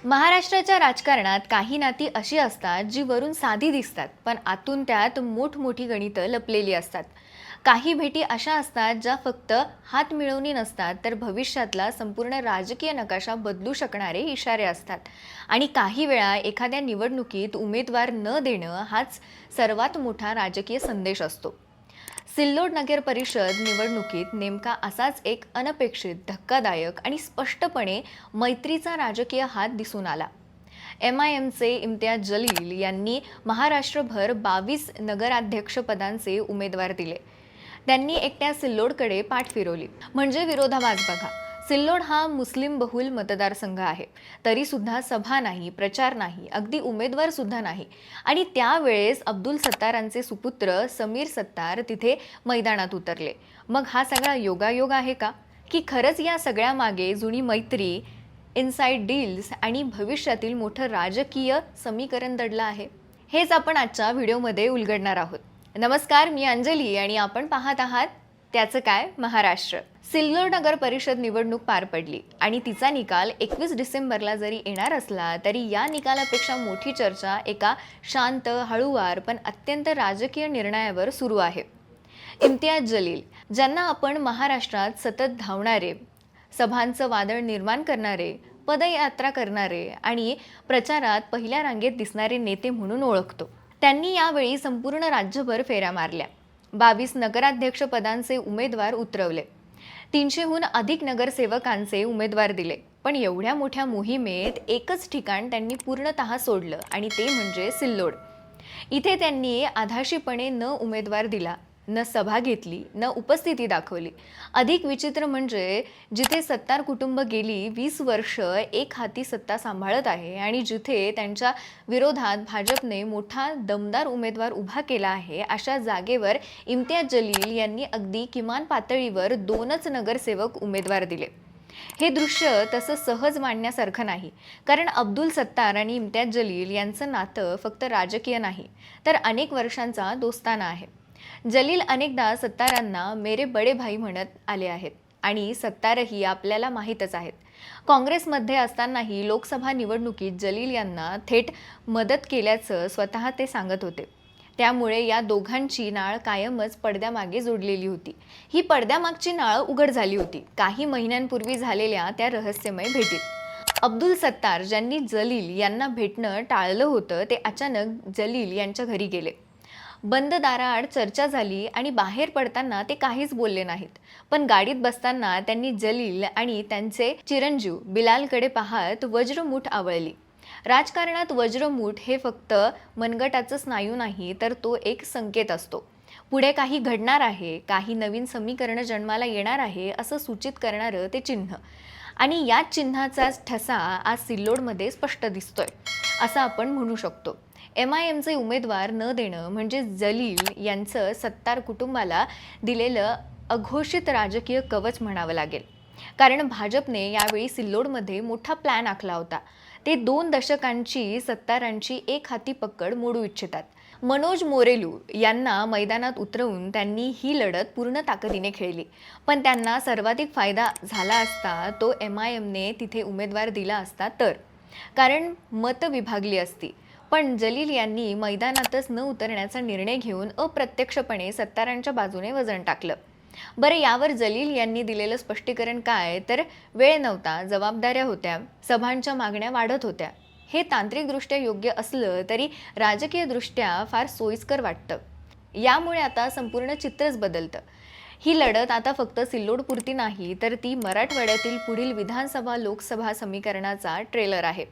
महाराष्ट्राच्या राजकारणात काही नाती अशी असतात जी वरून साधी दिसतात, पण आतून त्यात मोठमोठी गणितं लपलेली असतात. काही भेटी अशा असतात ज्या फक्त हात मिळवणी नसतात, तर भविष्यातला संपूर्ण राजकीय नकाशा बदलू शकणारे इशारे असतात. आणि काही वेळा एखाद्या निवडणुकीत उमेदवार न देणं हाच सर्वात मोठा राजकीय संदेश असतो. सिल्लोड नगर परिषद निवडणुकीत नेमका असाच एक अनपेक्षित, धक्कादायक आणि स्पष्टपणे मैत्रीचा राजकीय हात दिसून आला. MIMचे इम्तियाज जलील यांनी महाराष्ट्रभर 22 नगराध्यक्षपदांचे उमेदवार दिले. त्यांनी एकट्या सिल्लोडकडे पाठ फिरवली. म्हणजे विरोधाभास बघा. सिल्लोड हा मुस्लिम बहुल मतदारसंघ आहे. तरी सुद्धा सभा नाही, प्रचार नाही, अगदी उमेदवार सुद्धा नाही. आणि त्यावेळेस अब्दुल सत्तारांचे सुपुत्र समीर सत्तार तिथे मैदानात उतरले. मग हा सगळा योगायोग आहे का? की खरंच या सगळ्यामागे जुनी मैत्री, इनसाइड डील्स आणि भविष्यातील मोठं राजकीय समीकरण दडलं आहे? हेच आपण आजच्या व्हिडिओमध्ये उलगडणार आहोत. नमस्कार, मी अंजली आणि आपण पाहत आहात त्याचं काय महाराष्ट्र. सिल्लोड नगर परिषद निवडणूक पार पडली आणि तिचा निकाल 21 डिसेंबरला जरी येणार असला तरी या निकालापेक्षा मोठी चर्चा एका शांत, हळूवार पण अत्यंत राजकीय निर्णयावर सुरू आहे. इम्तियाज जलील, ज्यांना आपण महाराष्ट्रात सतत धावणारे, सभांचं वादळ निर्माण करणारे, पदयात्रा करणारे आणि प्रचारात पहिल्या रांगेत दिसणारे नेते म्हणून ओळखतो, त्यांनी यावेळी संपूर्ण राज्यभर फेऱ्या मारल्या. 22 नगराध्यक्ष पदांचे उमेदवार उतरवले. 300हून अधिक नगरसेवकांचे उमेदवार दिले. पण एवढ्या मोठ्या मोहिमेत एकच ठिकाण त्यांनी पूर्णतः सोडलं आणि ते म्हणजे सिल्लोड. इथे त्यांनी आधाशीपणे न उमेदवार दिला, न सभा घेतली, न उपस्थिती दाखवली. अधिक विचित्र म्हणजे जिथे सत्तार कुटुंब गेली 20 वर्ष एक हाती सत्ता सांभाळत आहे आणि जिथे त्यांच्या विरोधात भाजपने मोठा दमदार उमेदवार उभा केला आहे, अशा जागेवर इम्तियाज जलील यांनी अगदी किमान पातळीवर 2च नगरसेवक उमेदवार दिले. हे दृश्य तसं सहज मांडण्यासारखं नाही, कारण अब्दुल सत्तार आणि इम्तियाज जलील यांचं नातं फक्त राजकीय नाही, तर अनेक वर्षांचा दोस्ताना आहे. जलील अनेकदा सत्तारांना मेरे बडे भाई म्हणत आले आहेत आणि सत्तारही आपल्याला माहीतच आहेत. काँग्रेसमध्ये असतानाही लोकसभा निवडणुकीत जलील यांना थेट मदत केल्याचं स्वतः ते सांगत होते. त्यामुळे या दोघांची नाळ कायमच पडद्यामागे जोडलेली होती. ही पडद्यामागची नाळ उघड झाली होती काही महिन्यांपूर्वी झालेल्या त्या रहस्यमय भेटीत. अब्दुल सत्तार, ज्यांनी जलील यांना भेटणं टाळलं होतं, ते अचानक जलील यांच्या घरी गेले. बंद दाराआड चर्चा झाली आणि बाहेर पडताना ते काहीच बोलले नाहीत. पण गाडीत बसताना त्यांनी जलील आणि त्यांचे चिरंजीव बिलालकडे पाहत वज्रमूठ आवळली. राजकारणात वज्रमूठ हे फक्त मनगटाचं स्नायू नाही, तर तो एक संकेत असतो. पुढे काही घडणार आहे, काही नवीन समीकरण जन्माला येणार आहे असं सूचित करणारं ते चिन्ह. आणि याच चिन्हाचाच ठसा आज सिल्लोडमध्ये स्पष्ट दिसतोय असं आपण म्हणू शकतो. MIMचे उमेदवार न देणं म्हणजे जलील यांचं सत्तार कुटुंबाला दिलेलं अघोषित राजकीय कवच म्हणावं लागेल. कारण भाजपने यावेळी सिल्लोडमध्ये मोठा प्लॅन आखला होता. ते 2 दशकांची सत्तारांची एक हाती पकड मोडू इच्छितात. मनोज मोरेलू यांना मैदानात उतरवून त्यांनी ही लढत पूर्ण ताकदीने खेळली. पण त्यांना सर्वाधिक फायदा झाला असता तो MIMने तिथे उमेदवार दिला असता तर, कारण मतं विभागली असती. पण जलील यांनी मैदानातच न उतरण्याचा निर्णय घेऊन अप्रत्यक्षपणे सत्तारांच्या बाजूने वजन टाकलं. बरं, यावर जलील यांनी दिलेलं स्पष्टीकरण काय, तर वेळ नव्हता, जबाबदाऱ्या होत्या, सभांच्या मागण्या वाढत होत्या. हे तांत्रिकदृष्ट्या योग्य असलं तरी राजकीयदृष्ट्या फार सोयीस्कर वाटतं. यामुळे आता संपूर्ण चित्रच बदलतं. ही लढत आता फक्त सिल्लोडपुरती नाही, तर ती मराठवाड्यातील पुढील विधानसभा लोकसभा समीकरणाचा ट्रेलर आहे.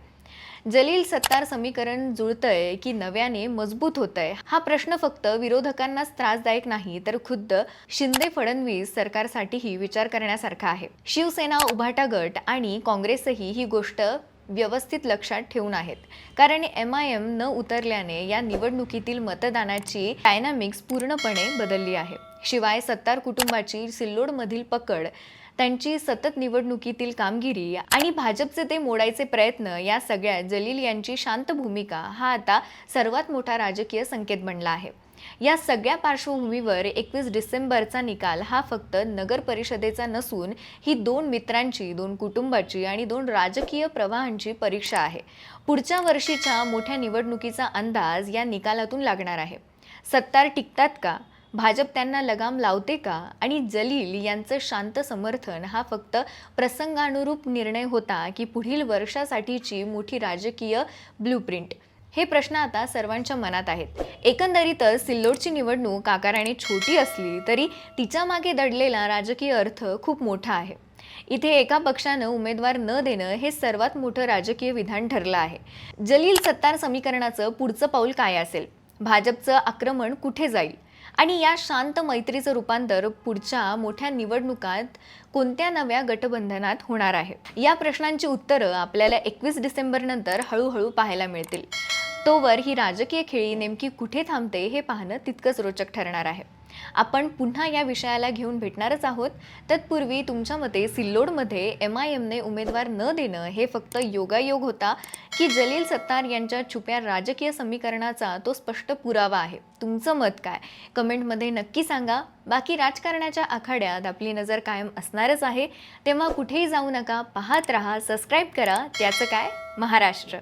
जलील सत्तार समीकरण जुळतंय की नव्याने मजबूत होतंय, हा प्रश्न फक्त विरोधकांनाच त्रासदायक नाही, तर खुद्द शिंदे फडणवीस सरकारसाठीही विचार करण्यासारखा आहे. शिवसेना, उभाटा गट आणि काँग्रेसही ही गोष्ट व्यवस्थित लक्षात ठेवून आहेत. कारण MIM न उतरल्याने या निवडणुकीतील मतदानाची डायनामिक्स पूर्णपणे बदलली आहे. शिवाय सत्तार कुटुंबाची सिल्लोडमधील पकड, त्यांची सतत निवडणुकीतील कामगिरी आणि भाजपचे ते मोडायचे प्रयत्न, या सगळ्यात जलील यांची शांत भूमिका हा आता सर्वात मोठा राजकीय संकेत बनला आहे. या सगळ्या पार्श्वभूमीवर 21 डिसेंबरचा निकाल हा फक्त नगर परिषदेचा नसून ही दोन मित्रांची, दोन कुटुंबाची आणि दोन राजकीय प्रवाहांची परीक्षा आहे. पुढच्या वर्षीच्या मोठ्या निवडणुकीचा अंदाज या निकालातून लागणार आहे. सत्तार टिकतात का? भाजप त्यांना लगाम लावते का? आणि जलील यांचं शांत समर्थन हा फक्त प्रसंगानुरूप निर्णय होता की पुढील वर्षासाठीची मोठी राजकीय ब्लूप्रिंट? हे प्रश्न आता सर्वांच्या मनात आहेत. एकंदरीतच सिल्लोडची निवडणूक आकाराने छोटी असली तरी तिच्या मागे दडलेला राजकीय अर्थ खूप मोठा आहे. इथे एका पक्षानं उमेदवार न देणं हे सर्वात मोठं राजकीय विधान ठरलं आहे. जलील सत्तार समीकरणाचं पुढचं पाऊल काय असेल? भाजपचं आक्रमण कुठे जाईल? आणि या शांत मैत्रीचं रूपांतर पुढच्या मोठ्या निवडणुकात कोणत्या नव्या गठबंधनात होणार आहे? या प्रश्नांची उत्तरं आपल्याला 21 डिसेंबर नंतर हळूहळू पाहायला मिळतील. तोवर ही राजकीय खेळी नेमकी कुठे थांबते हे पाहणं तितकंच रोचक ठरणार आहे. आपण पुन्हा या विषयाला घेऊन भेटणारच आहोत. तत्पूर्वी तुमच्या मते सिल्लोडमध्ये MIMने उमेदवार न देणं हे फक्त योगायोग होता की जलील सत्तार यांच्या छुप्या राजकीय समीकरणाचा तो स्पष्ट पुरावा आहे? तुमचं मत काय? कमेंटमध्ये नक्की सांगा. बाकी राजकारणाच्या आखाड्यात आपली नजर कायम असणारच आहे. तेव्हा कुठेही जाऊ नका, पाहत राहा, सबस्क्राईब करा. त्याचं काय? महाराष्ट्र.